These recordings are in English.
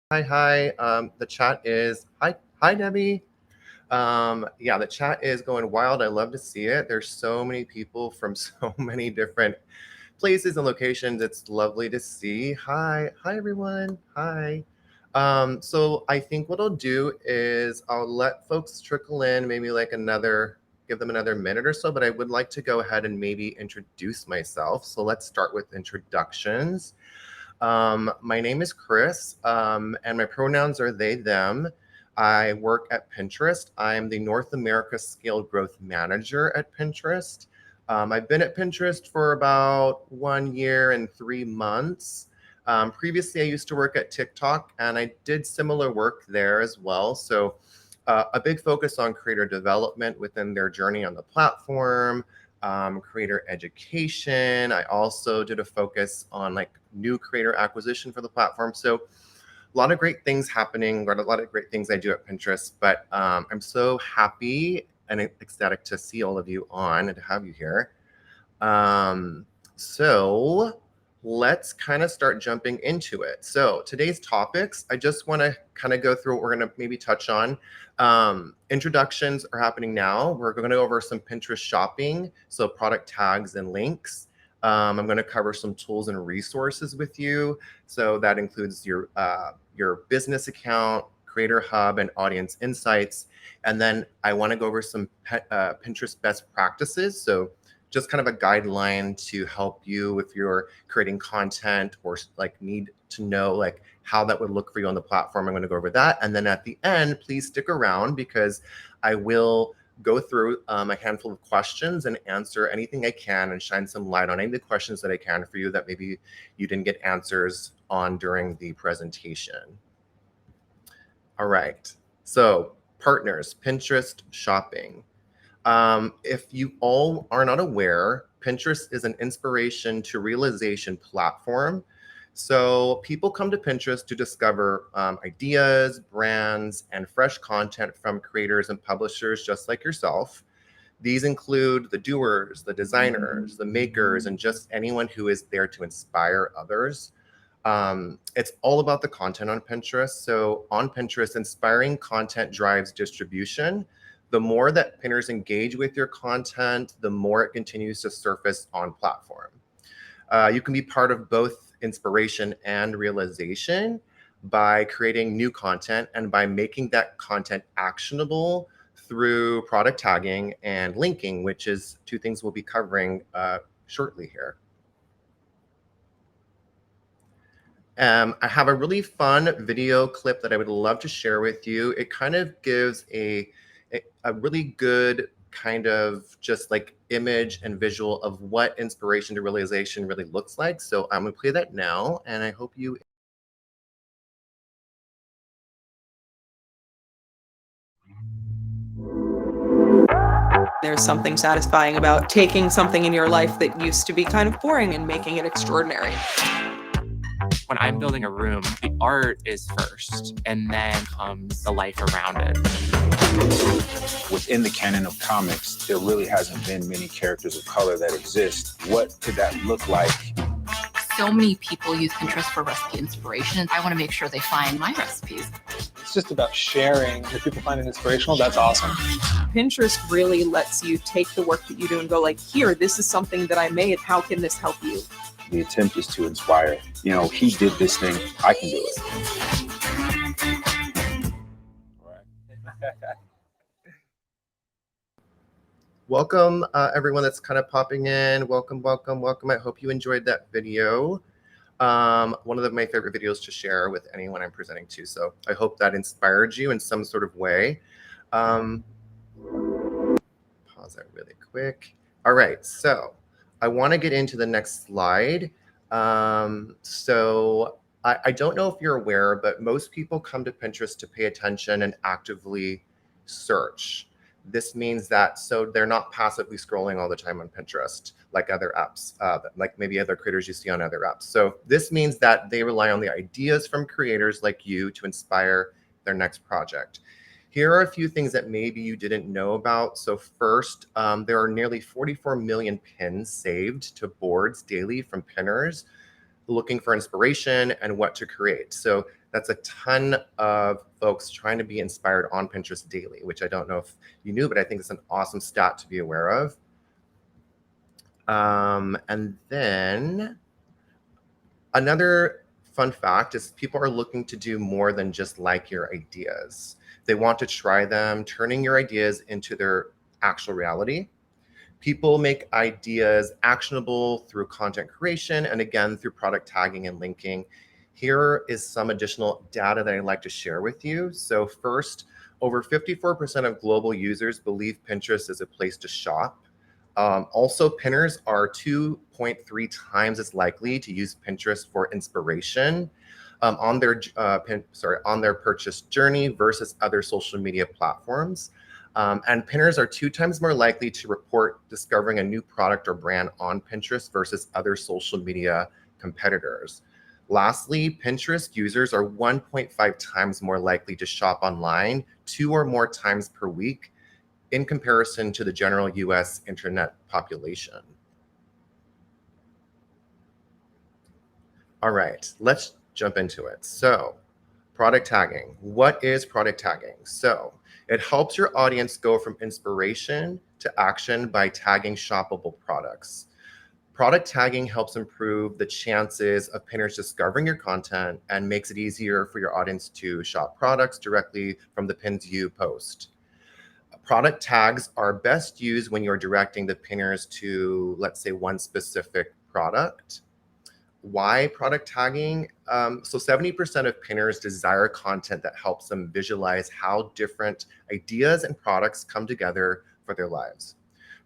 Hi. The chat is hi, Debbie. Yeah, the chat is going wild. I love to see it. There's so many people from so many different places and locations. It's lovely to see. Hi, everyone. Hi. So I think what I'll do is I'll let folks trickle in, maybe like give them another minute or so. But I would like to go ahead and maybe introduce myself. So let's start with introductions. My name is Chris, and my pronouns are they, them. I work at Pinterest. I'm the North America Scale Growth Manager at Pinterest. I've been at Pinterest for about 1 year and 3 months. Previously, I used to work at TikTok, and I did similar work there as well. So, a big focus on creator development within their journey on the platform, creator education. I also did a focus on like new creator acquisition for the platform. So a lot of great things happening, a lot of great things I do at Pinterest. But I'm so happy and ecstatic to see all of you on and to have you here. So let's kind of start jumping into it. So today's topics, I just want to kind of go through what we're going to maybe touch on. Introductions are happening now. We're going to go over some Pinterest shopping, so product tags and links. I'm going to cover some tools and resources with you. So that includes your business account, Creator Hub, and Audience Insights. And then I want to go over some Pinterest best practices. So just kind of a guideline to help you if you're creating content or like need to know like how that would look for you on the platform. I'm going to go over that. And then at the end, please stick around because I will go through a handful of questions and answer anything I can and shine some light on any of the questions that I can for you that maybe you didn't get answers on during the presentation. All right. So partners, Pinterest shopping. If you all are not aware, Pinterest is an inspiration to realization platform. So people come to Pinterest to discover ideas, brands, and fresh content from creators and publishers just like yourself. These include the doers, the designers, the makers, and just anyone who is there to inspire others. It's all about the content on Pinterest. So on Pinterest, inspiring content drives distribution. The more that pinners engage with your content, the more it continues to surface on platform. You can be part of both inspiration and realization by creating new content and by making that content actionable through product tagging and linking, which is two things we'll be covering shortly here. I have a really fun video clip that I would love to share with you. It kind of gives a really good kind of just like image and visual of what inspiration to realization really looks like. So I'm going to play that now, and I hope you. There's something satisfying about taking something in your life that used to be kind of boring and making it extraordinary. When I'm building a room, the art is first, and then comes the life around it. Within the canon of comics, there really hasn't been many characters of color that exist. What could that look like? So many people use Pinterest for recipe inspiration, and I want to make sure they find my recipes. It's just about sharing. If people find it inspirational, that's awesome. Pinterest really lets you take the work that you do and go like, here, this is something that I made. How can this help you? The attempt is to inspire. You know, he did this thing, I can do it. Welcome, everyone that's kind of popping in. Welcome. I hope you enjoyed that video. One of my favorite videos to share with anyone I'm presenting to. So I hope that inspired you in some sort of way. Pause that really quick. All right, so I want to get into the next slide. So I don't know if you're aware, but most people come to Pinterest to pay attention and actively search. This means that so they're not passively scrolling all the time on Pinterest like other apps, like maybe other creators you see on other apps. So this means that they rely on the ideas from creators like you to inspire their next project. Here are a few things that maybe you didn't know about. So first, there are nearly 44 million pins saved to boards daily from pinners looking for inspiration and what to create. So That's a ton of folks trying to be inspired on Pinterest daily, which I don't know if you knew, but I think it's an awesome stat to be aware of. And then another fun fact is people are looking to do more than just like your ideas. They want to try them, turning your ideas into their actual reality. People make ideas actionable through content creation and again, through product tagging and linking. Here is some additional data that I'd like to share with you. So first, over 54% of global users believe Pinterest is a place to shop. Also, pinners are 2.3 times as likely to use Pinterest for inspiration on their purchase journey versus other social media platforms. And pinners are 2 times more likely to report discovering a new product or brand on Pinterest versus other social media competitors. Lastly, Pinterest users are 1.5 times more likely to shop online 2 or more times per week in comparison to the general US internet population. All right, let's jump into it. So, product tagging. What is product tagging? So, it helps your audience go from inspiration to action by tagging shoppable products. Product tagging helps improve the chances of pinners discovering your content and makes it easier for your audience to shop products directly from the pins you post. Product tags are best used when you're directing the pinners to, let's say, one specific product. Why product tagging? So 70% of pinners desire content that helps them visualize how different ideas and products come together for their lives.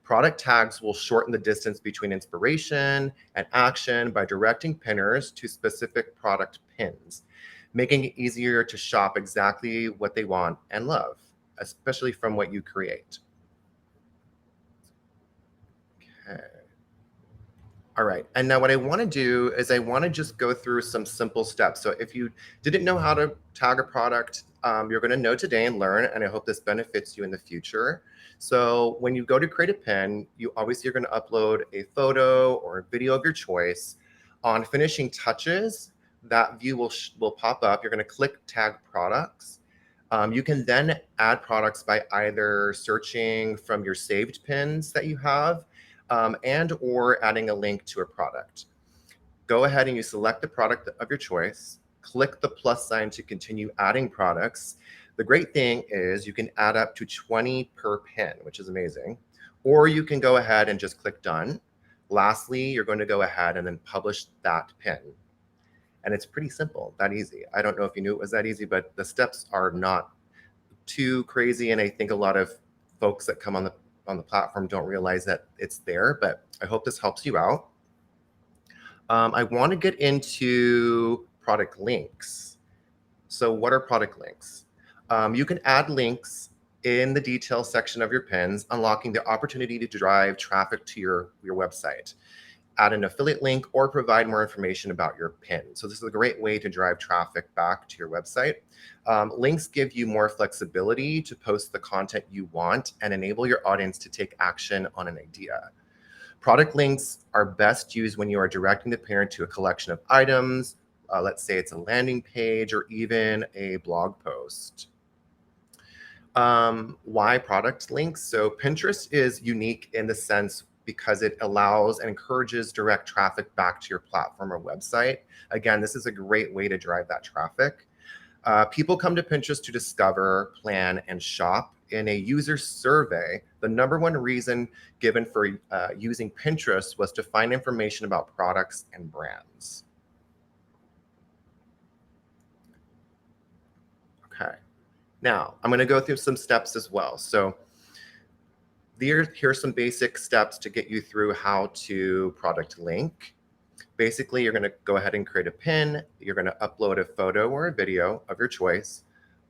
Product tags will shorten the distance between inspiration and action by directing pinners to specific product pins, making it easier to shop exactly what they want and love, especially from what you create. Okay. All right, and now what I want to do is I want to just go through some simple steps. So if you didn't know how to tag a product, you're going to know today and learn, and I hope this benefits you in the future. So when you go to create a pin, you obviously are going to upload a photo or a video of your choice. On finishing touches, that view will pop up. You're going to click tag products. You can then add products by either searching from your saved pins that you have and or adding a link to a product. Go ahead and you select the product of your choice, click the plus sign to continue adding products. The great thing is you can add up to 20 per pin, which is amazing. Or you can go ahead and just click done. Lastly, you're going to go ahead and then publish that pin. And it's pretty simple, that easy. I don't know if you knew it was that easy, but the steps are not too crazy. And I think a lot of folks that come on the platform don't realize that it's there, but I hope this helps you out. I want to get into product links. So what are product links? You can add links in the details section of your pins, unlocking the opportunity to drive traffic to your website. Add an affiliate link or provide more information about your pin. So this is a great way to drive traffic back to your website. Links give you more flexibility to post the content you want and enable your audience to take action on an idea. Product links are best used when you are directing the pinner to a collection of items. Let's say it's a landing page or even a blog post. Why product links? So Pinterest is unique in the sense because it allows and encourages direct traffic back to your platform or website. Again, this is a great way to drive that traffic. People come to Pinterest to discover, plan, and shop. In a user survey, the #1 reason given for using Pinterest was to find information about products and brands. Okay, now I'm going to go through some steps as well. So here's some basic steps to get you through how to product link. Basically, you're going to go ahead and create a pin. You're going to upload a photo or a video of your choice.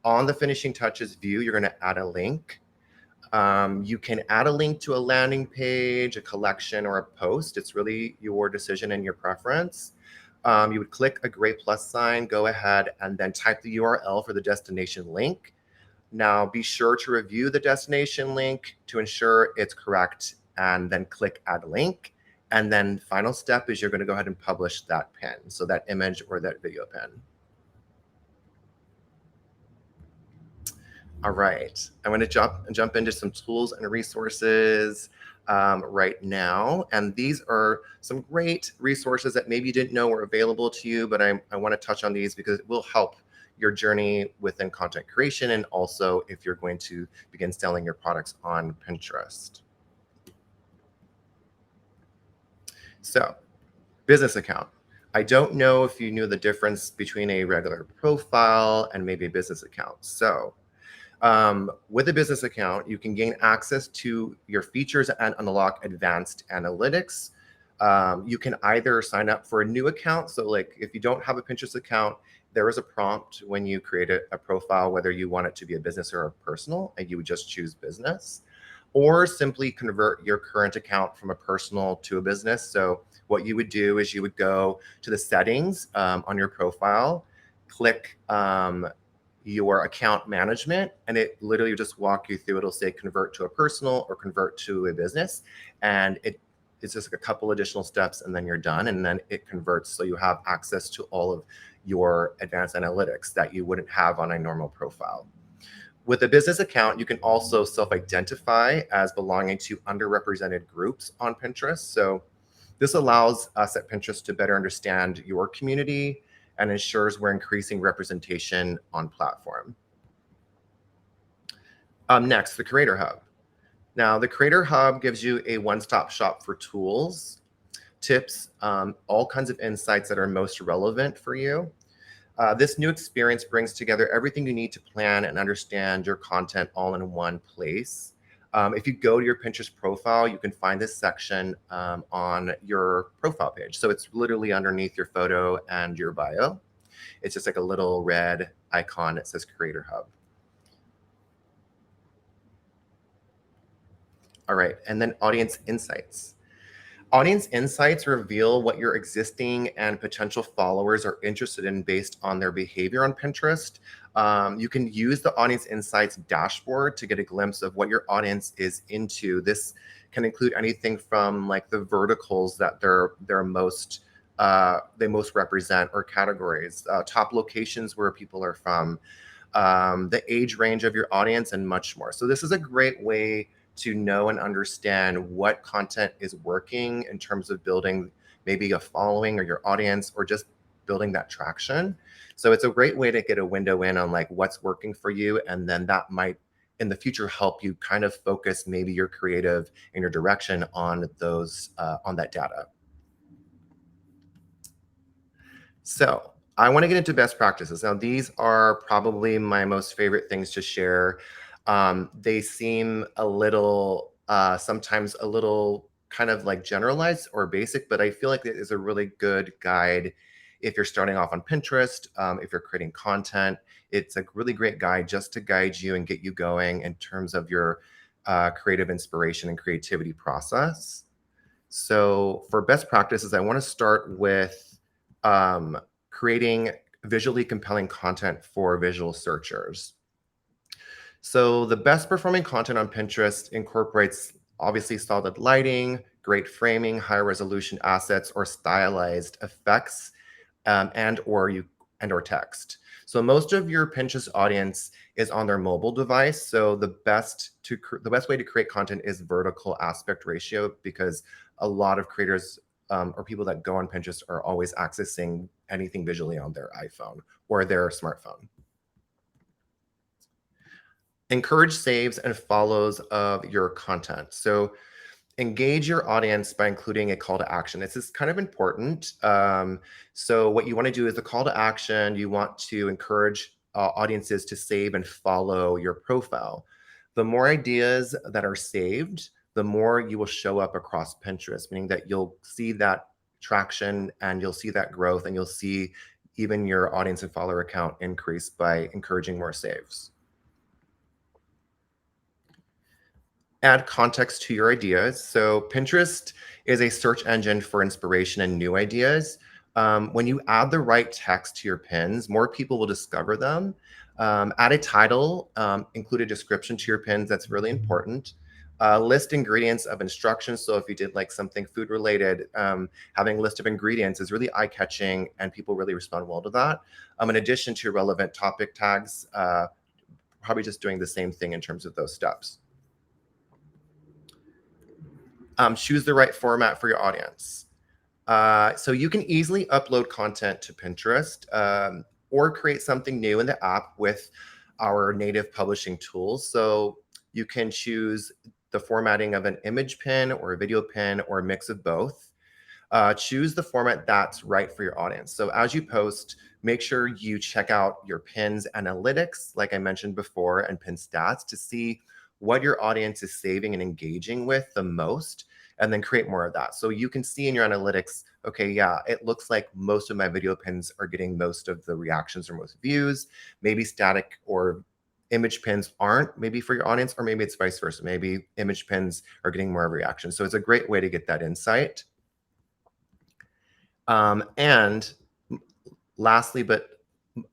On the finishing touches view, you're going to add a link. You can add a link to a landing page, a collection, or a post. It's really your decision and your preference. You would click a gray plus sign, go ahead, and then type the URL for the destination link. Now, be sure to review the destination link to ensure it's correct, and then click add link. And then final step is you're going to go ahead and publish that pin, so that image or that video pin. All right, I'm going to jump into some tools and resources right now. And these are some great resources that maybe you didn't know were available to you, but I want to touch on these because it will help your journey within content creation and also if you're going to begin selling your products on Pinterest. So, business account. I don't know if you knew the difference between a regular profile and maybe a business account. So, with a business account, you can gain access to your features and unlock advanced analytics. You can either sign up for a new account. So like if you don't have a Pinterest account, there is a prompt when you create a profile, whether you want it to be a business or a personal, and you would just choose business. Or simply convert your current account from a personal to a business. So what you would do is you would go to the settings on your profile, click your account management, and it literally just walk you through. It'll say convert to a personal or convert to a business, and it's just a couple additional steps, and then you're done. And then it converts, so you have access to all of your advanced analytics that you wouldn't have on a normal profile. With a business account, you can also self-identify as belonging to underrepresented groups on Pinterest. So this allows us at Pinterest to better understand your community and ensures we're increasing representation on platform. Next, the Creator Hub. Now, the Creator Hub gives you a one-stop shop for tools, tips, all kinds of insights that are most relevant for you. This new experience brings together everything you need to plan and understand your content all in one place. If you go to your Pinterest profile, you can find this section on your profile page. So it's literally underneath your photo and your bio. It's just like a little red icon that says Creator Hub. All right, and then Audience Insights. Audience Insights reveal what your existing and potential followers are interested in based on their behavior on Pinterest. You can use the Audience Insights dashboard to get a glimpse of what your audience is into. This can include anything from like the verticals that they most represent, or categories, top locations where people are from, the age range of your audience, and much more. So this is a great way to know and understand what content is working in terms of building maybe a following or your audience, or just building that traction. So it's a great way to get a window in on like what's working for you. And then that might in the future help you kind of focus maybe your creative and your direction on those, on that data. So I want to get into best practices. Now, these are probably my most favorite things to share. They seem a little, sometimes a little kind of like generalized or basic, but I feel like it is a really good guide if you're starting off on Pinterest, if you're creating content. It's a really great guide just to guide you and get you going in terms of your creative inspiration and creativity process. So for best practices, I want to start with creating visually compelling content for visual searchers. So the best performing content on Pinterest incorporates obviously solid lighting, great framing, high resolution assets, or stylized effects, and or text. So most of your Pinterest audience is on their mobile device. So the best way to create content is vertical aspect ratio, because a lot of creators or people that go on Pinterest are always accessing anything visually on their iPhone or their smartphone. Encourage saves and follows of your content. So engage your audience by including a call to action. This is kind of important. So what you want to do is the call to action, you want to encourage audiences to save and follow your profile. The more ideas that are saved, the more you will show up across Pinterest, meaning that you'll see that traction and you'll see that growth, and you'll see even your audience and follower count increase by encouraging more saves. Add context to your ideas. So Pinterest is a search engine for inspiration and new ideas. When you add the right text to your pins, more people will discover them. Add a title, include a description to your pins. That's really important. List ingredients of instructions. So if you did like something food related, having a list of ingredients is really eye-catching, and people really respond well to that. In addition to relevant topic tags, probably just doing the same thing in terms of those steps. Choose the right format for your audience. So you can easily upload content to Pinterest or create something new in the app with our native publishing tools. So you can choose the formatting of an image pin or a video pin or a mix of both. Choose the format that's right for your audience. So as you post, make sure you check out your pins analytics, like I mentioned before, and pin stats to see what your audience is saving and engaging with the most, and then create more of that. So you can see in your analytics, okay, yeah, it looks like most of my video pins are getting most of the reactions or most views. Maybe static or image pins aren't, maybe for your audience, or maybe it's vice versa. Maybe image pins are getting more of a reaction. So it's a great way to get that insight. And lastly, but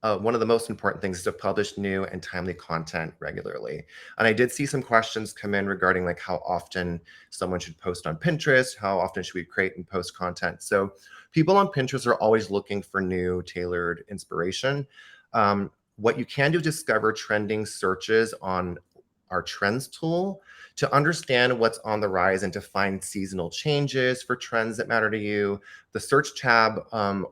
one of the most important things is to publish new and timely content regularly. And I did see some questions come in regarding like how often someone should post on Pinterest, how often should we create and post content. So people on Pinterest are always looking for new tailored inspiration. What you can do is discover trending searches on our trends tool to understand what's on the rise and to find seasonal changes for trends that matter to you. The search tab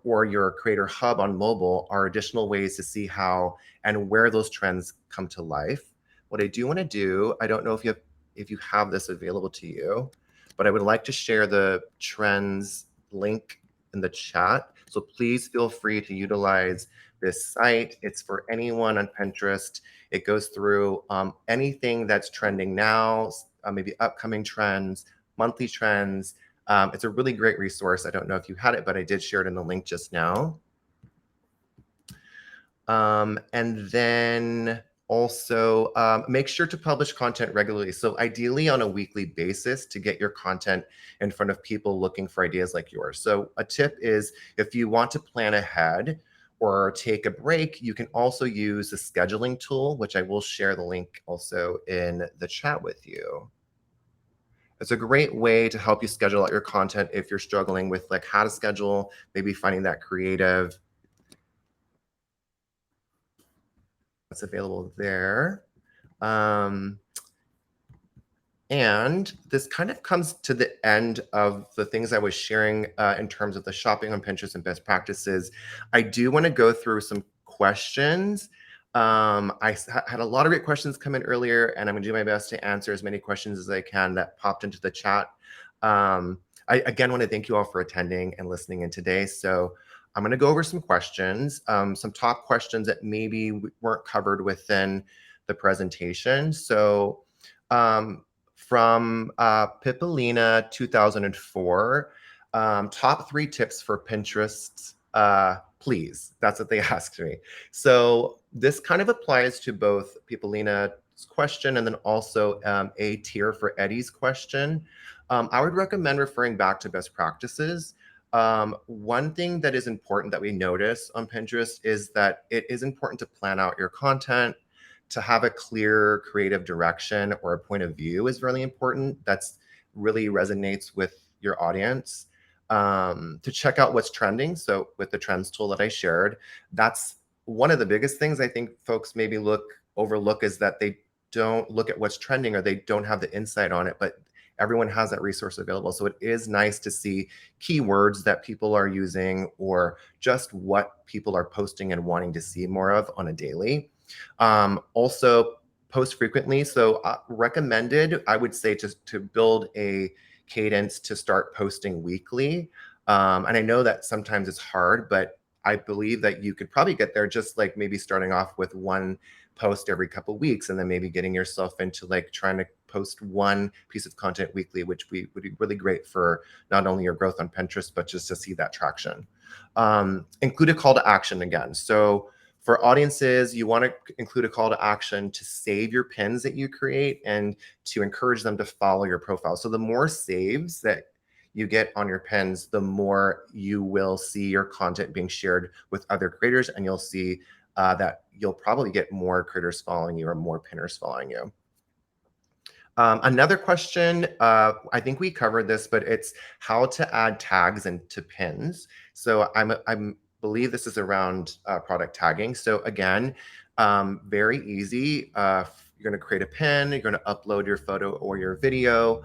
or your creator hub on mobile are additional ways to see how and where those trends come to life. What I do want to do, I don't know if you have this available to you, but I would like to share the trends link in the chat. So please feel free to utilize this site. It's for anyone on Pinterest. It goes through anything that's trending now, maybe upcoming trends, monthly trends. It's a really great resource. I don't know if you had it, but I did share it in the link just now. And then also make sure to publish content regularly. So ideally on a weekly basis to get your content in front of people looking for ideas like yours. So a tip is if you want to plan ahead or take a break, you can also use the scheduling tool, which I will share the link also in the chat with you. It's a great way to help you schedule out your content if you're struggling with like how to schedule, maybe finding that creative. That's available there. And this kind of comes to the end of the things I was sharing in terms of the shopping on Pinterest and best practices. I do want to go through some questions. I had a lot of great questions come in earlier, and I'm going to do my best to answer as many questions as I can that popped into the chat. I again want to thank you all for attending and listening in today. So I'm going to go over some questions, some top questions that maybe weren't covered within the presentation. So from Pippolina 2004, top 3 tips for Pinterest, please. That's what they asked me. So this kind of applies to both Pippolina's question and then also a tier for Eddie's question. I would recommend referring back to best practices. One thing that is important that we notice on Pinterest is that it is important to plan out your content, to have a clear creative direction or a point of view is really important. That's really resonates with your audience. To check out what's trending. So with the trends tool that I shared, that's one of the biggest things I think folks maybe overlook is that they don't look at what's trending or they don't have the insight on it, but everyone has that resource available. So it is nice to see keywords that people are using or just what people are posting and wanting to see more of on a daily. Also post frequently. So recommended, I would say to build a cadence to start posting weekly. And I know that sometimes it's hard, but I believe that you could probably get there just like maybe starting off with one post every couple of weeks and then maybe getting yourself into like trying to post one piece of content weekly, which would be really great for not only your growth on Pinterest, but just to see that traction. Include a call to action again. So for audiences, you want to include a call to action to save your pins that you create and to encourage them to follow your profile. So the more saves that you get on your pins, the more you will see your content being shared with other creators, and you'll see that you'll probably get more creators following you or more pinners following you. Another question, I think we covered this, but it's how to add tags into pins. So I believe this is around product tagging. So again, Very easy. You're going to create a pin. You're going to upload your photo or your video.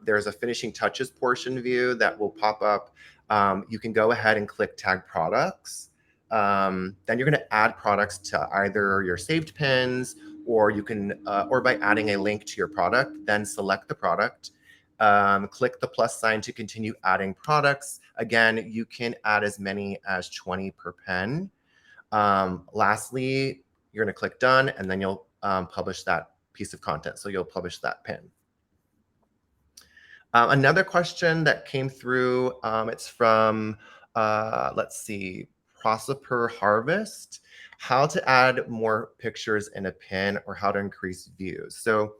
There's a finishing touches portion view that will pop up. You can go ahead and click tag products. Then you're going to add products to either your saved pins, or you can, or by adding a link to your product, then select the product. Click the plus sign to continue adding products. Again, you can add as many as 20 per pen. Lastly, you're going to click done, and then you'll publish that piece of content. So you'll publish that pin. Another question that came through, it's from, let's see, Prosper Harvest. How to add more pictures in a pin, or how to increase views. So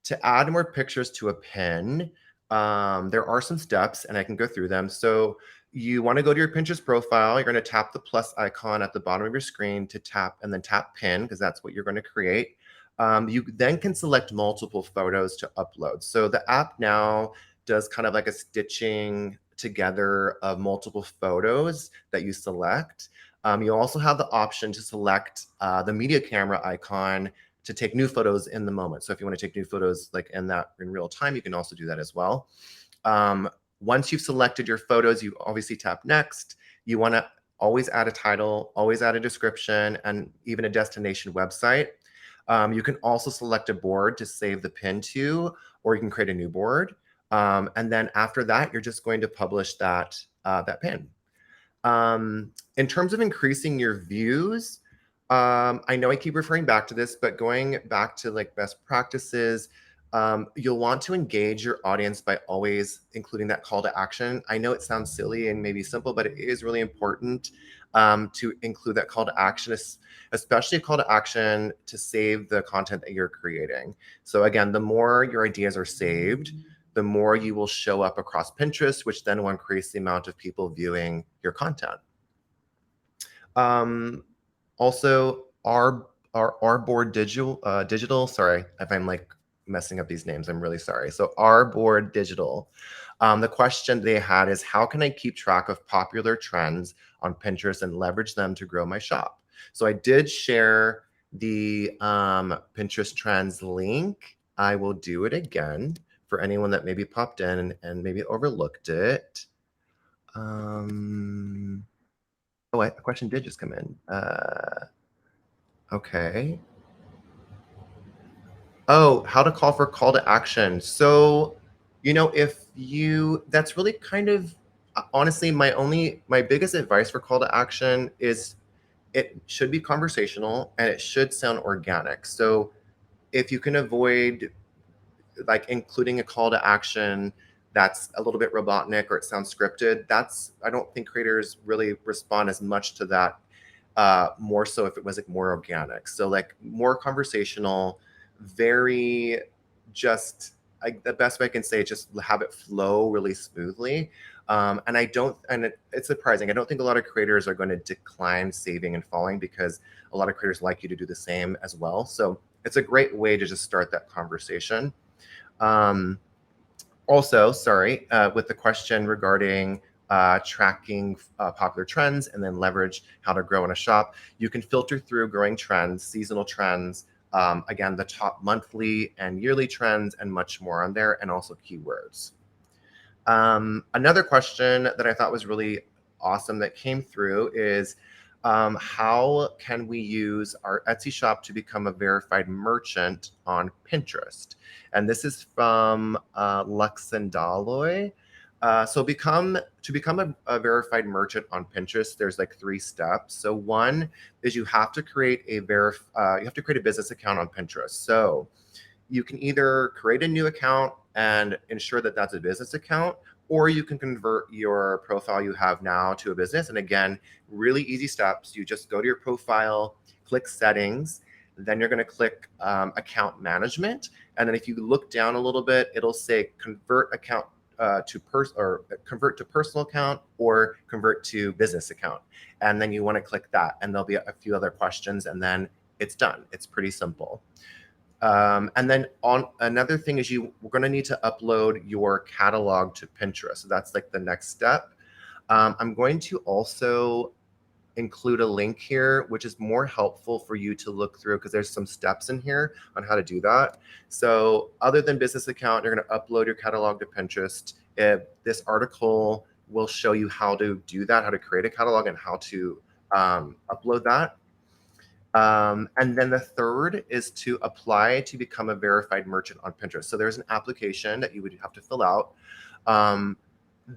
to add more pictures to a pin, there are some steps, and I can go through them. So you want to go to your Pinterest profile. You're going to tap the plus icon at the bottom of your screen to tap, and then tap pin, because that's what you're going to create. You then can select multiple photos to upload. So the app now does kind of like a stitching together of multiple photos that you select. You also have the option to select the media camera icon to take new photos in the moment. So if you want to take new photos like in real time, you can also do that as well. Once you've selected your photos, you obviously tap next. You want to always add a title, always add a description, and even a destination website. You can also select a board to save the pin to, or you can create a new board. And then after that, you're just going to publish that pin. In terms of increasing your views, I know I keep referring back to this, but going back to like best practices, you'll want to engage your audience by always including that call to action. I know it sounds silly and maybe simple, but it is really important to include that call to action, especially a call to action to save the content that you're creating. So again, the more your ideas are saved, the more you will show up across Pinterest, which then will increase the amount of people viewing your content. Also, our board digital, sorry if I'm like messing up these names, I'm really sorry. So our board digital, the question they had is, how can I keep track of popular trends on Pinterest and leverage them to grow my shop? So I did share the Pinterest trends link. I will do it again for anyone that maybe popped in and maybe overlooked it. Oh, a question did just come in. Okay. Oh, how to call for call to action. So, you know, that's really kind of, honestly, my biggest advice for call to action is it should be conversational and it should sound organic. So if you can avoid like including a call to action that's a little bit robotic or it sounds scripted, I don't think creators really respond as much to that, more so if it was like more organic. So like more conversational, very just the best way I can say it, just have it flow really smoothly. And it's surprising. I don't think a lot of creators are going to decline saving and following, because a lot of creators like you to do the same as well. So it's a great way to just start that conversation. Also, sorry, with the question regarding tracking popular trends and then leverage how to grow in a shop, you can filter through growing trends, seasonal trends, again, the top monthly and yearly trends and much more on there, and also keywords. Another question that I thought was really awesome that came through is, how can we use our Etsy shop to become a verified merchant on Pinterest? And this is from Luxendaloy. So to become a verified merchant on Pinterest, there's like 3 steps. So one is you have to create a business account on Pinterest. So you can either create a new account and ensure that that's a business account, or you can convert your profile you have now to a business. And again, really easy steps. You just go to your profile, click settings, then you're going to click account management. And then if you look down a little bit, it'll say convert account convert to personal account or convert to business account. And then you want to click that, and there'll be a few other questions, and then it's done. It's pretty simple. And then another thing is we're going to need to upload your catalog to Pinterest. So that's like the next step. I'm going to also include a link here, which is more helpful for you to look through because there's some steps in here on how to do that. So other than business account, you're going to upload your catalog to Pinterest. This article will show you how to do that, how to create a catalog and how to upload that. And then the third is to apply to become a verified merchant on Pinterest. So there's an application that you would have to fill out.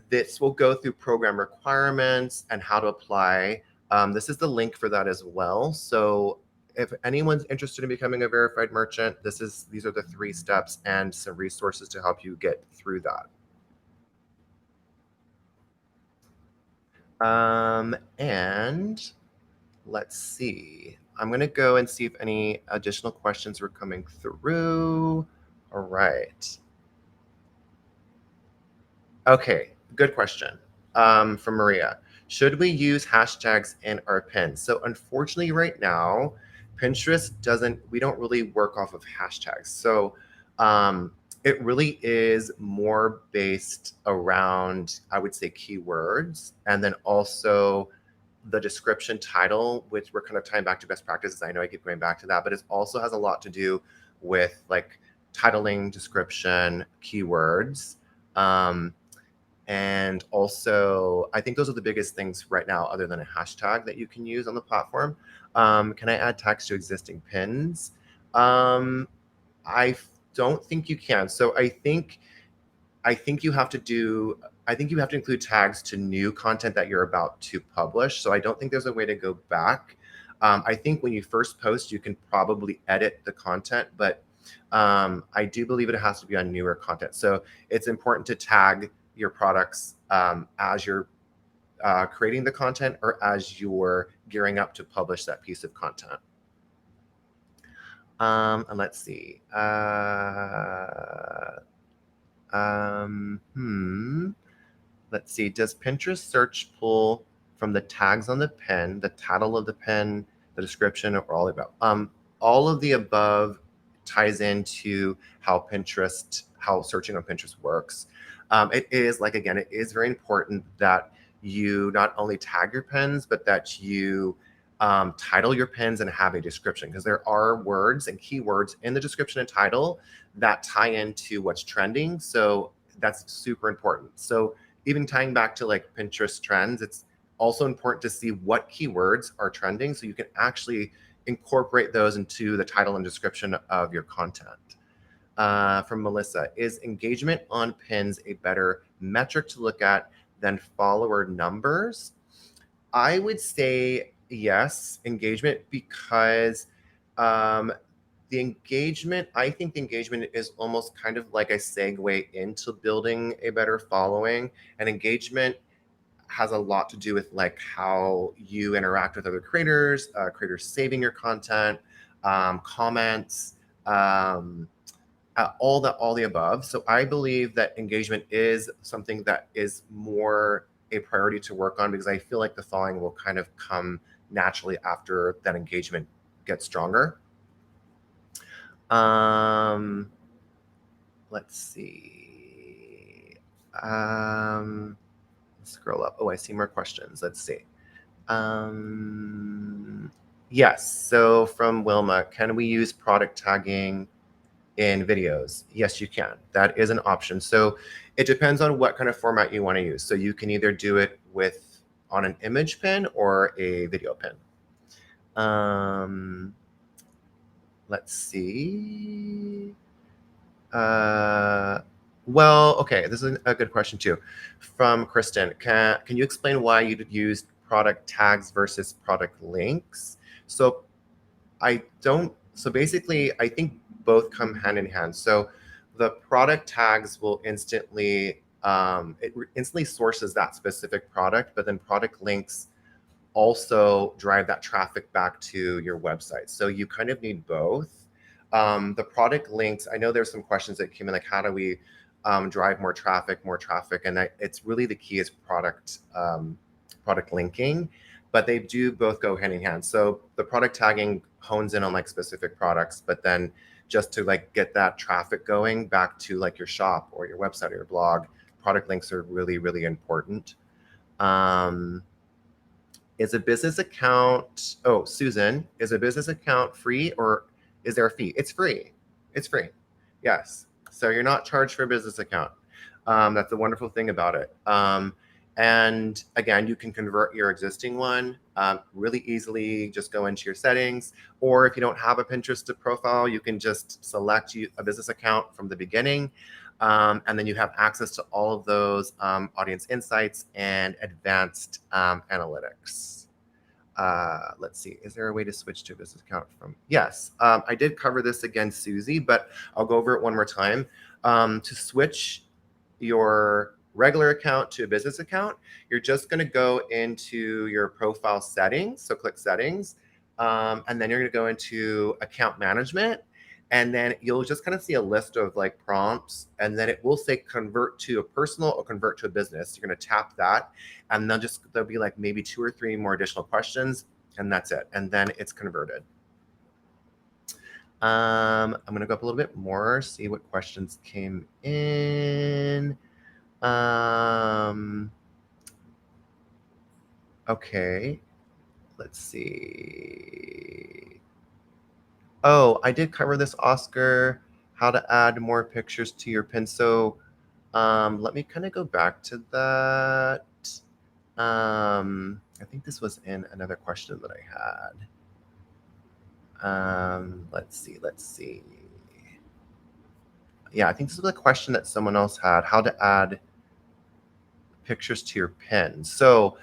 This will go through program requirements and how to apply. This is the link for that as well. So if anyone's interested in becoming a verified merchant, these are the 3 steps and some resources to help you get through that. And let's see. I'm going to go and see if any additional questions were coming through. All right. Okay, good question from Maria. Should we use hashtags in our pins? So unfortunately right now, Pinterest we don't really work off of hashtags. So it really is more based around, I would say, keywords, and then also the description title, which we're kind of tying back to best practices. I know I keep going back to that, but it also has a lot to do with like titling, description, keywords. And also, I think those are the biggest things right now, other than a hashtag that you can use on the platform. Can I add tags to existing pins? I don't think you can. So I think you have to include tags to new content that you're about to publish. So I don't think there's a way to go back. I think when you first post, you can probably edit the content, but I do believe it has to be on newer content. So it's important to tag your products as you're creating the content or as you're gearing up to publish that piece of content. And let's see. Let's see. Does Pinterest search pull from the tags on the pin, the title of the pin, the description, or all of the above? All of the above ties into how searching on Pinterest works. It is very important that you not only tag your pins, but that you title your pins and have a description, because there are words and keywords in the description and title that tie into what's trending. So that's super important. So even tying back to like Pinterest trends, it's also important to see what keywords are trending so you can actually incorporate those into the title and description of your content. From Melissa, is engagement on pins a better metric to look at than follower numbers? I would say yes, engagement, because I think the engagement is almost kind of like a segue into building a better following, and engagement has a lot to do with like how you interact with other creators, creators saving your content, comments, all the above. So I believe that engagement is something that is more a priority to work on, because I feel like the following will kind of come naturally after that engagement gets stronger. Let's see. Scroll up. Oh, I see more questions. Let's see. Yes. So from Wilma, can we use product tagging in videos? Yes, you can. That is an option. So it depends on what kind of format you want to use. So you can either do it on an image pin or a video pin. Let's see. Well, okay, this is a good question too. From Kristen, can you explain why you used product tags versus product links? So basically, I think both come hand in hand. So the product tags will instantly sources that specific product, but then product links also drive that traffic back to your website. So you kind of need both. The product links, I know there's some questions that came in, like how do we drive more traffic, and it's really the key is product linking, but they do both go hand in hand. So the product tagging hones in on like specific products, but then just to like get that traffic going back to like your shop or your website or your blog, product links are really, really important. Is a business account, oh, Susan, is a business account free or is there a fee? It's free. It's free. Yes. So you're not charged for a business account. That's the wonderful thing about it. And again, you can convert your existing one really easily. Just go into your settings, or if you don't have a Pinterest profile, you can just select a business account from the beginning. And then you have access to all of those audience insights and advanced analytics. Let's see, is there a way to switch to a business account from? Yes, I did cover this again, Susie, but I'll go over it one more time. To switch your regular account to a business account, you're just going to go into your profile settings. So click settings, and then you're going to go into account management. And then you'll just kind of see a list of like prompts, and then it will say convert to a personal or convert to a business. You're going to tap that, and there'll be like maybe 2 or 3 more additional questions, and that's it. And then it's converted. I'm going to go up a little bit more, see what questions came in. Okay, let's see. Oh, I did cover this, Oscar, how to add more pictures to your pin. So let me kind of go back to that. I think this was in another question that I had. Let's see. Yeah, I think this was a question that someone else had, how to add pictures to your pin. So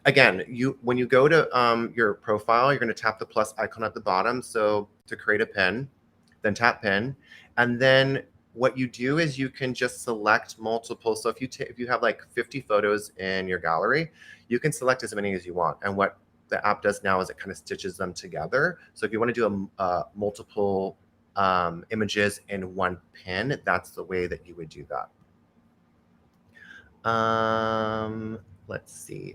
again, when you go to your profile, you're going to tap the plus icon at the bottom. So to create a pin, then tap pin, and then what you do is you can just select multiple. So if you have like 50 photos in your gallery, you can select as many as you want. And what the app does now is it kind of stitches them together. So if you want to do multiple images in one pin, that's the way that you would do that. Let's see.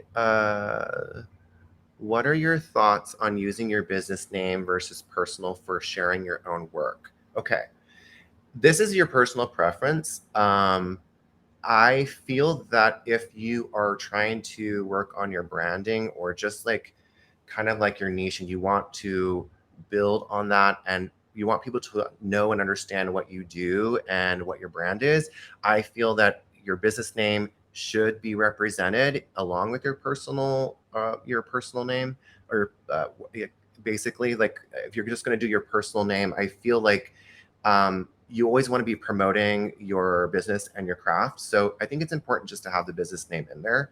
What are your thoughts on using your business name versus personal for sharing your own work? Okay, this is your personal preference. I feel that if you are trying to work on your branding or just like kind of like your niche and you want to build on that and you want people to know and understand what you do and what your brand is, I feel that your business name should be represented along with your personal name, or basically, like if you're just going to do your personal name, I feel like you always want to be promoting your business and your craft. So I think it's important just to have the business name in there.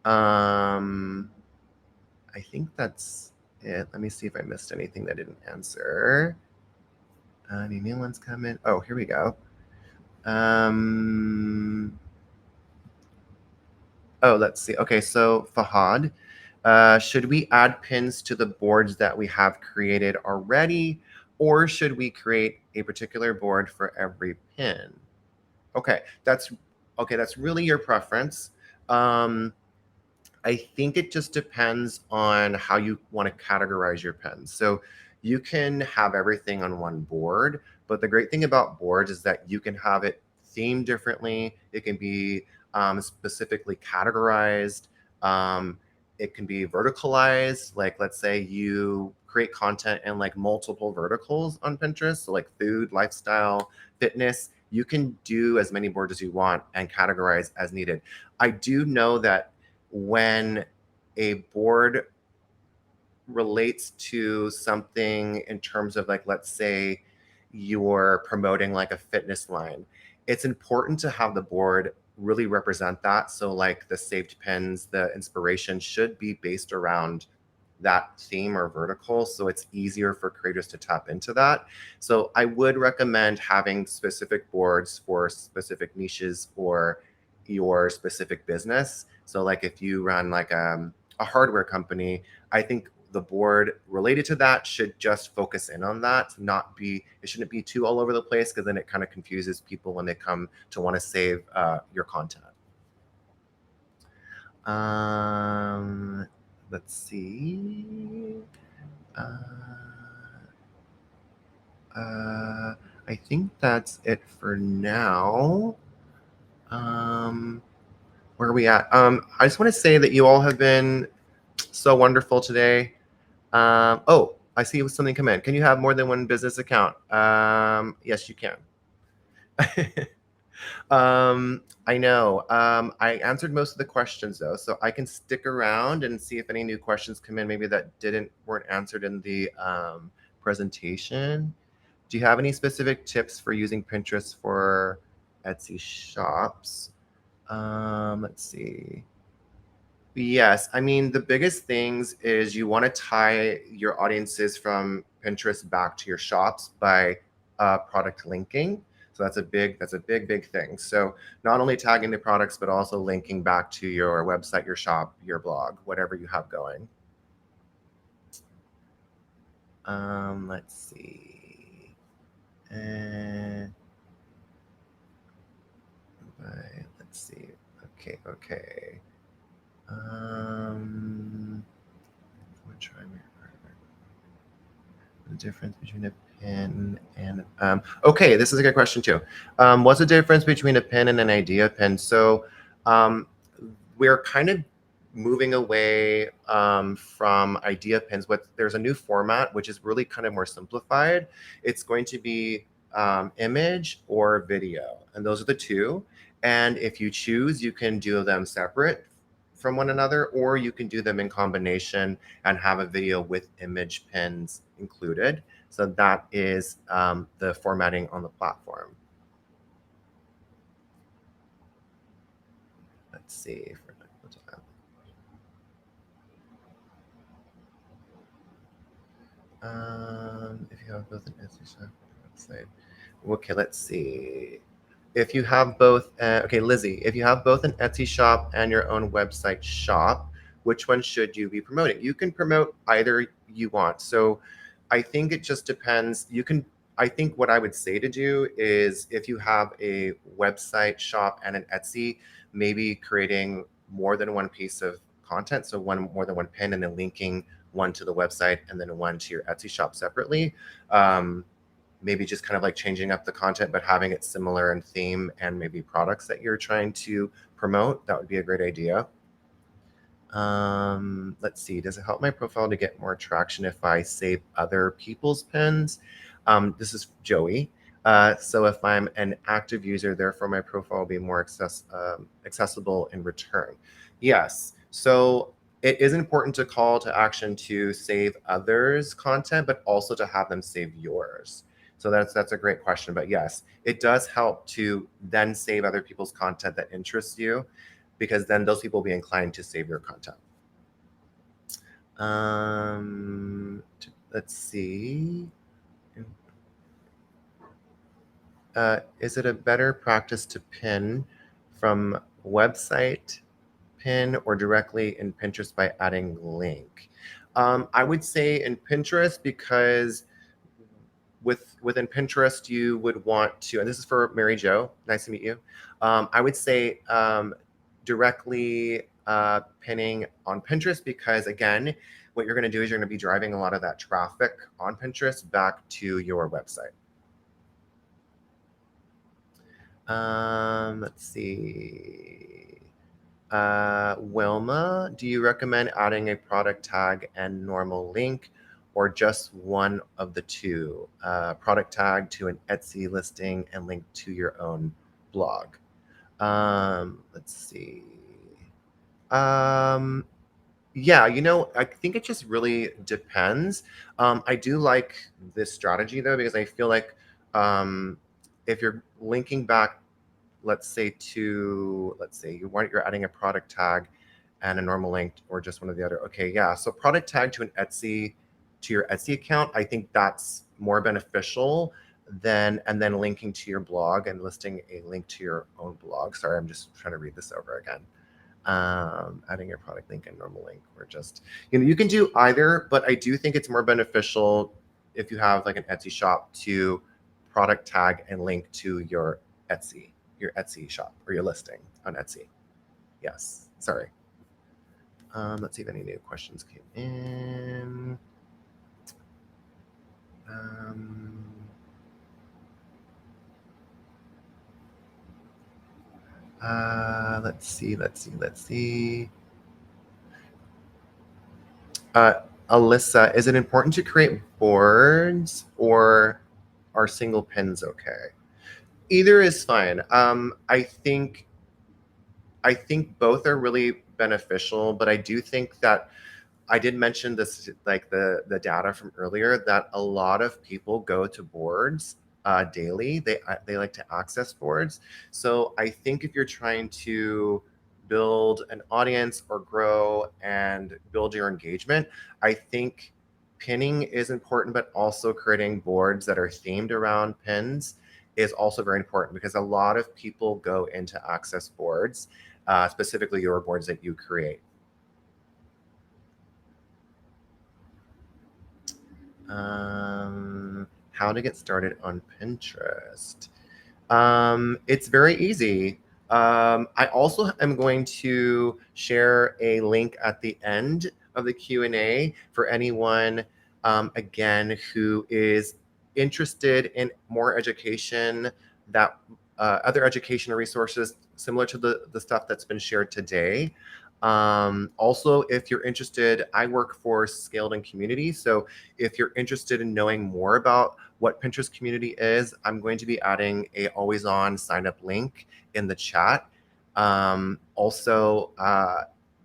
I think that's it. Let me see if I missed anything that I didn't answer. Any new ones come in? Oh, here we go. Oh, let's see. Okay, so Fahad, should we add pins to the boards that we have created already, or should we create a particular board for every pin? Okay, that's really your preference. I think it just depends on how you want to categorize your pins. So you can have everything on one board, but the great thing about boards is that you can have it themed differently. It can be specifically categorized. It can be verticalized. Like, let's say you create content in like multiple verticals on Pinterest, so like food, lifestyle, fitness. You can do as many boards as you want and categorize as needed. I do know that when a board relates to something in terms of like, let's say you're promoting like a fitness line, it's important to have the board really represent that. So like the saved pins, the inspiration should be based around that theme or vertical, so it's easier for creators to tap into that. So I would recommend having specific boards for specific niches or your specific business. So like if you run like a hardware company, I think the board related to that should just focus in on that, it shouldn't be too all over the place, because then it kind of confuses people when they come to want to save your content. Let's see. I think that's it for now. where are we at? I just want to say that you all have been so wonderful today. Oh, I see something come in. Can you have more than one business account? Yes, you can. I know. I answered most of the questions though, so I can stick around and see if any new questions come in, maybe that weren't answered in the presentation. Do you have any specific tips for using Pinterest for Etsy shops? Let's see. Yes, I mean the biggest things is you want to tie your audiences from Pinterest back to your shops by product linking. So that's a big thing. So not only tagging the products, but also linking back to your website, your shop, your blog, whatever you have going. Let's see. Let's see. Okay. We'll try the difference between a pin and okay, this is a good question too. What's the difference between a pin and an idea pin? So we're kind of moving away from idea pins. There's a new format which is really kind of more simplified. It's going to be image or video, and those are the two. And if you choose, you can do them separate from one another, or you can do them in combination and have a video with image pins included. So that is the formatting on the platform. Let's see. If you have both an Etsy shop and website. Okay, let's see. If you have both, okay, Lizzie, if you have both an Etsy shop and your own website shop, which one should you be promoting? You can promote either you want. So I think it just depends. I think what I would say to do is if you have a website shop and an Etsy, maybe creating more than one piece of content. So more than one pin, and then linking one to the website and then one to your Etsy shop separately. Maybe just kind of like changing up the content, but having it similar in theme and maybe products that you're trying to promote. That would be a great idea. Let's see. Does it help my profile to get more traction if I save other people's pins? This is Joey. So if I'm an active user, therefore my profile will be more accessible in return. Yes. So it is important to call to action to save others' content, but also to have them save yours. So that's a great question. But yes, it does help to then save other people's content that interests you, because then those people will be inclined to save your content. Let's see. Is it a better practice to pin from website pin or directly in Pinterest by adding link? I would say in Pinterest, because within Pinterest, you would want to, and this is for Mary Jo, nice to meet you. I would say directly pinning on Pinterest, because again, what you're going to do is you're going to be driving a lot of that traffic on Pinterest back to your website. Let's see. Wilma, do you recommend adding a product tag and normal link, or just one of the two? Product tag to an Etsy listing and link to your own blog. Let's see. Yeah, I think it just really depends. I do like this strategy though, because I feel like if you're linking back, let's say you're adding a product tag and a normal link, or just one of the other. Okay, yeah. So product tag to your Etsy account, I think that's more beneficial and then linking to your blog and listing a link to your own blog. Sorry, I'm just trying to read this over again. Adding your product link and normal link, or just, you can do either, but I do think it's more beneficial if you have like an Etsy shop to product tag and link to your Etsy shop or your listing on Etsy. Yes, sorry. Let's see if any new questions came in. Let's see. Alyssa, is it important to create boards or are single pins okay? Either is fine. I think both are really beneficial, but I do think that I did mention this, like the data from earlier, that a lot of people go to boards daily. They like to access boards. So I think if you're trying to build an audience or grow and build your engagement, I think pinning is important, but also creating boards that are themed around pins is also very important because a lot of people go into access boards, specifically your boards that you create. How to get started on Pinterest. It's very easy. I also am going to share a link at the end of the Q&A for anyone, again, who is interested in more education, that other educational resources similar to the stuff that's been shared today. Also, if you're interested, I work for Scaled and Community. So if you're interested in knowing more about what Pinterest Community is, I'm going to be adding a always on sign up link in the chat. Also,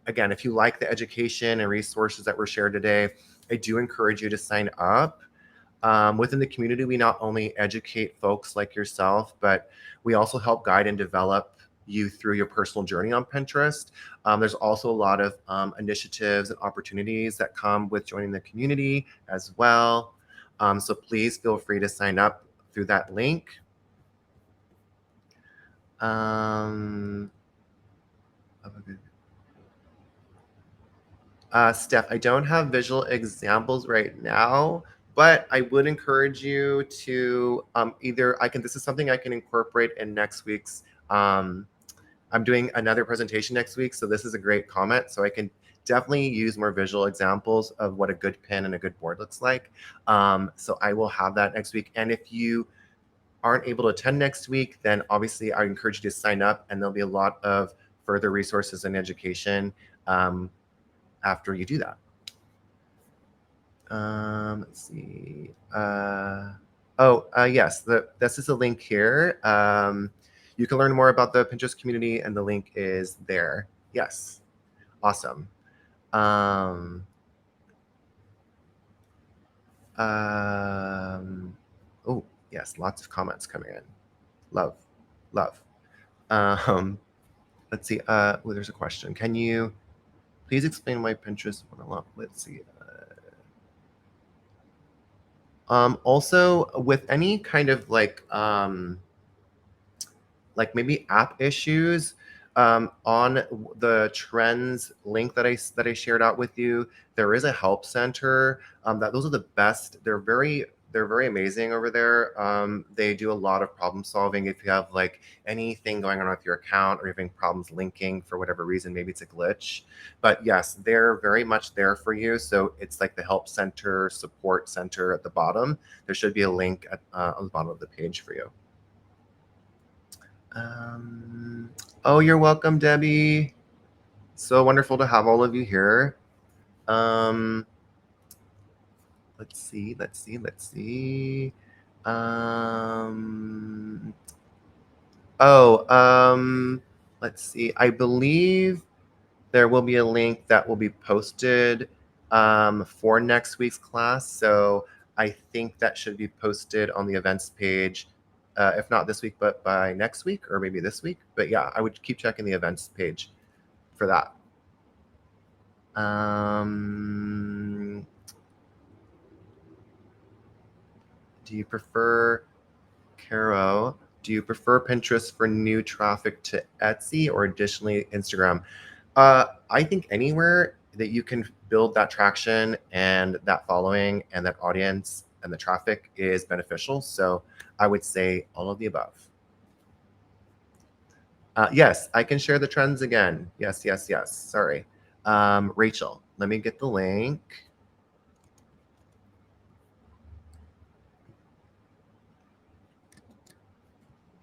again, if you like the education and resources that were shared today, I do encourage you to sign up. Within the community, we not only educate folks like yourself, but we also help guide and develop you through your personal journey on Pinterest. There's also a lot of initiatives and opportunities that come with joining the community as well. So please feel free to sign up through that link. Steph, I don't have visual examples right now, but I would encourage you to this is something I can incorporate in next week's, I'm doing another presentation next week, so this is a great comment. So I can definitely use more visual examples of what a good pin and a good board looks like. So I will have that next week. And if you aren't able to attend next week, then obviously I encourage you to sign up, and there'll be a lot of further resources and education after you do that. Let's see. Yes, this is a link here. You can learn more about the Pinterest community, and the link is there. Yes, awesome. Oh, yes, lots of comments coming in. Love. Let's see. There's a question. Can you please explain why Pinterest won a lot? Let's see. Also, with any kind of like maybe app issues, on the trends link that I shared out with you, there is a help center. Those are the best. They're very amazing over there. They do a lot of problem solving. If you have like anything going on with your account or you're having problems linking for whatever reason, maybe it's a glitch. But yes, they're very much there for you. So it's like the help center, support center at the bottom. There should be a link on the bottom of the page for you. Oh, you're welcome, Debbie. So wonderful to have all of you here. Let's see. Let's see. I believe there will be a link that will be posted for next week's class. So I think that should be posted on the events page, if not this week, but by next week or maybe this week. But yeah, I would keep checking the events page for that. Do you prefer, Caro, do you prefer Pinterest for new traffic to Etsy or additionally Instagram? I think anywhere that you can build that traction and that following and that audience and the traffic is beneficial. So I would say all of the above. Yes, I can share the trends again. Yes. Sorry. Rachel, let me get the link.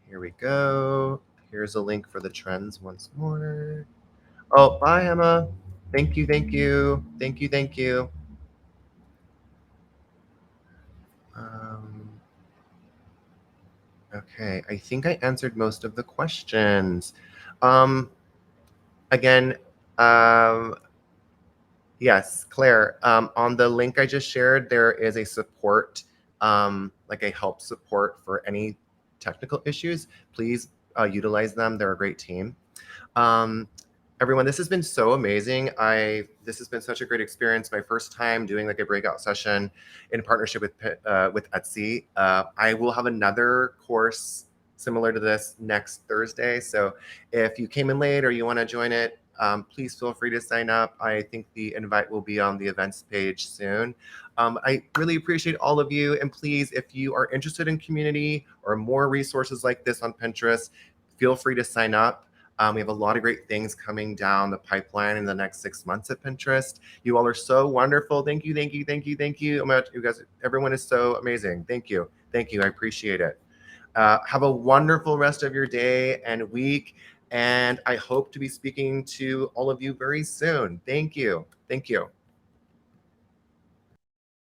Here we go. Here's a link for the trends once more. Oh, bye, Emma. Thank you, thank you, thank you, thank you. Okay, I think I answered most of the questions. Again, yes, Claire, on the link I just shared, there is a support, like a help support for any technical issues. Please utilize them. They're a great team. Everyone, this has been so amazing. This has been such a great experience. My first time doing like a breakout session in partnership with Etsy. I will have another course similar to this next Thursday. So if you came in late or you want to join it, please feel free to sign up. I think the invite will be on the events page soon. I really appreciate all of you. And please, if you are interested in community or more resources like this on Pinterest, feel free to sign up. We have a lot of great things coming down the pipeline in the next 6 months at Pinterest. You all are so wonderful. Thank you, thank you, thank you, thank you. You guys, everyone is so amazing. Thank you, thank you. I appreciate it. Have a wonderful rest of your day and week. And I hope to be speaking to all of you very soon. Thank you. Thank you.